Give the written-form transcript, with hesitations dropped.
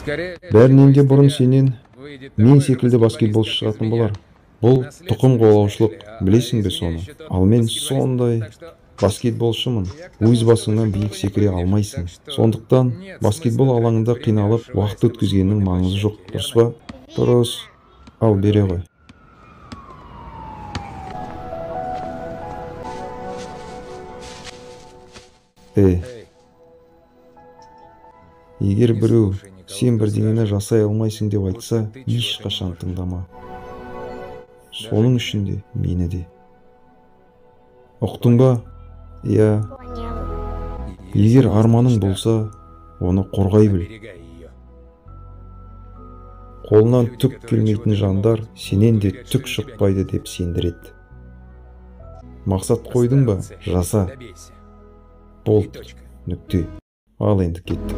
Бәрінен де бұрын сенен мен секілді баскетболшы шығатын болар. Бұл тұқым қуалаушылық, білесің бе соны? Ал мен сондай баскетболшымын. Өз басыңнан биік секіре алмайсың. Сондықтан баскетбол алаңында қиналып уақыт өткізгеннің маңызы жоқ. Дұрыс па? Дұрыс. Ал бере ғой. Егер біреу сен бірдеңені жасай алмайсың деп айтса, ешқашан тыңдама. Соның үшін де мені де. Ұқтың ба? Иә. Егер арманың болса, оны қорғай біл. Қолынан түк келмейтін жандар сенен де түк шықпайды деп сендіреді. Мақсат қойдың ба? Жаса. Болды. Нүкте. Ал енді кеттік.